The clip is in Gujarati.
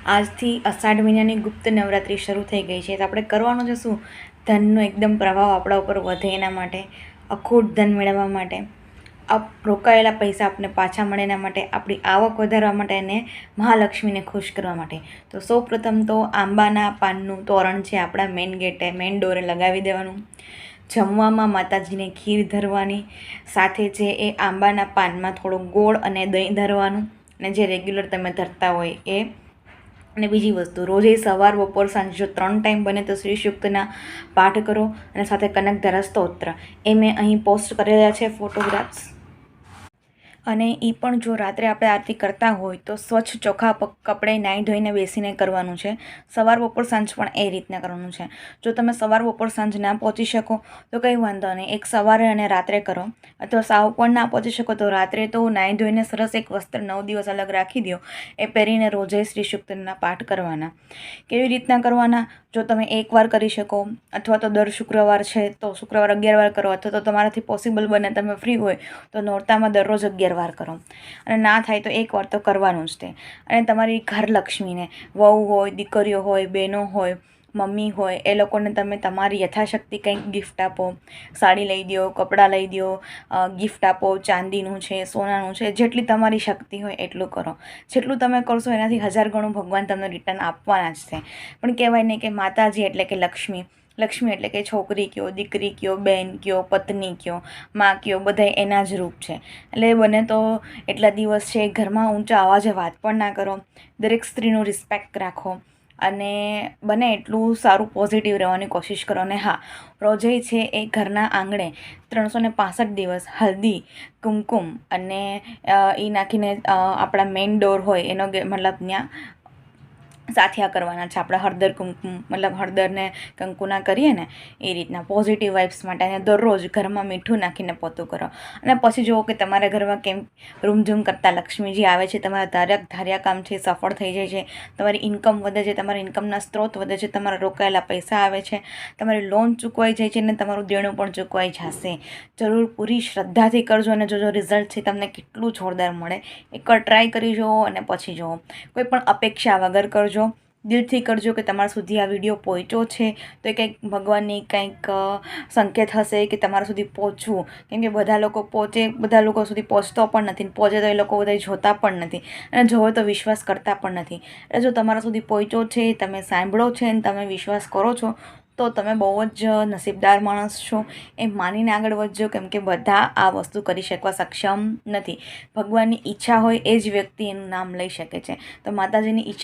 આજથી અષાઢ મહિનાની ગુપ્ત નવરાત્રિ શરૂ થઈ ગઈ છે. તો આપણે કરવાનું છે શું? ધનનો એકદમ પ્રભાવ આપણા ઉપર વધે એના માટે, અખૂટ ધન મેળવવા માટે, રોકાયેલા પૈસા આપણે પાછા મળે એના માટે, આપણી આવક વધારવા માટે અને મહાલક્ષ્મીને ખુશ કરવા માટે. તો સૌપ્રથમ તો આંબાના પાનનું તોરણ છે આપણા મેઇન ગેટે, મેઇન ડોરે લગાવી દેવાનું. જમવામાં માતાજીને ખીર ધરવાની, સાથે છે એ આંબાના પાનમાં થોડું ગોળ અને દહીં ધરવાનું, અને જે રેગ્યુલર તમે ધરતા હોય એ. અને બીજી વસ્તુ, રોજે સવાર બપોર સાંજ જો 3 ટાઈમ બને તો શ્રી સૂક્તના પાઠ કરો, અને સાથે કનકધારા સ્તોત્ર એ મેં અહીં પોસ્ટ કરેલા છે ફોટોગ્રાફ્સ. અને એ પણ જો રાત્રે આપણે આરતી કરતા હોય તો સ્વચ્છ ચોખ્ખા કપડે નાહી ધોઈને બેસીને કરવાનું છે. સવાર બપોર સાંજ પણ એ રીતના કરવાનું છે. જો તમે સવાર બપોર સાંજ ના પહોંચી શકો તો કંઈ વાંધો નહીં, એક સવારે અને રાત્રે કરો. અથવા સાવ પણ ના પહોંચી શકો તો રાત્રે તો નાહી ધોઈને સરસ એક વસ્ત્ર 9 દિવસ અલગ રાખી દો, એ પહેરીને રોજે શ્રી સૂક્તના પાઠ કરવાના. કેવી રીતના કરવાના? જો તમે એકવાર કરી શકો, અથવા તો દર શુક્રવાર છે તો શુક્રવાર 11 વાર કરો, અથવા તો તમારાથી પોસિબલ બને તમે ફ્રી હોય તો નોરતામાં દરરોજ 11 વાર કરો. અને ના થાય તો એક વાર તો કરવાનું જ તે. અને તમારી ઘર લક્ષ્મીને, વહુ હોય, દીકરીઓ હોય, બહેનો હોય, મમ્મી હોય, એ લોકોને તમે તમારી યથાશક્તિ કંઈક ગિફ્ટ આપો. સાડી લઈ દો, કપડાં લઈ દો, ગિફ્ટ આપો, ચાંદીનું છે, સોનાનું છે, જેટલી તમારી શક્તિ હોય એટલું કરો. જેટલું તમે કરશો એનાથી 1000 ગણું ભગવાન તમને રિટર્ન આપવાના જ છે. પણ કહેવાય ને કે માતાજી એટલે કે લક્ષ્મી, લક્ષ્મી એટલે કે છોકરી કયો, દીકરી કયો, બહેન કયો, પત્ની કયો, માં કયો, બધા એના જ રૂપ છે. એટલે બને તો એટલા દિવસ છે ઘરમાં ઊંચા અવાજે વાત પણ ના કરો, દરેક સ્ત્રીનું રિસ્પેક્ટ રાખો, અને બને એટલું સારું પોઝિટિવ રહેવાની કોશિશ કરો. અને હા, રોજે છે એ ઘરના આંગણે 365 દિવસ હલ્દી, કુમકુમ અને એ નાખીને આપણા મેઇન ડોર હોય એનો મતલબ ત્યાં સાથિયા કરવાના છે. આપણે હળદર કુમકુમ મતલબ હળદરને કંકુના કરીએ ને એ રીતના પોઝિટિવ વાઇબ્સ માટે. અને દરરોજ ઘરમાં મીઠું નાખીને પોતું કરો. અને પછી જુઓ કે તમારા ઘરમાં કેમ રૂમઝૂમ કરતા લક્ષ્મીજી આવે છે, તમારા ધાર્યા કામ છે સફળ થઈ જાય છે, તમારી ઇન્કમ વધે છે, તમારા ઇન્કમના સ્ત્રોત વધે છે, તમારા રોકાયેલા પૈસા આવે છે, તમારી લોન ચૂકવાઈ જાય છે, અને તમારું દેણું પણ ચૂકવાઈ જશે. જરૂર પૂરી શ્રદ્ધાથી કરજો, અને જોજો રિઝલ્ટ છે તમને કેટલું જોરદાર મળે. એકવાર ટ્રાય કરી જુઓ અને પછી જુઓ. કોઈ પણ અપેક્ષા વગર કરજો, દિલથી કરજો કે તમારા સુધી આ વિડીયો પહોંચ્યો છે તો એ કંઈક ભગવાનની કંઈક સંકેત હશે કે તમારા સુધી પહોંચવું. કેમ કે બધા લોકો સુધી પહોંચતો પણ નથી, પહોંચે તો એ લોકો બધા જોતા પણ નથી, અને જોવે તો વિશ્વાસ કરતા પણ નથી. એટલે જો તમારા સુધી પહોંચ્યો છે, તમે સાંભળો છે અને તમે વિશ્વાસ કરો છો તો તમે બહુ જ નસીબદાર માણસ છો. એ માનીને આગળ વધજો, કેમ કે બધા આ વસ્તુ કરી શકવા સક્ષમ નથી. ભગવાનની ઈચ્છા હોય એ જ વ્યક્તિ એનું નામ લઈ શકે છે. તો માતાજીની ઈચ્છા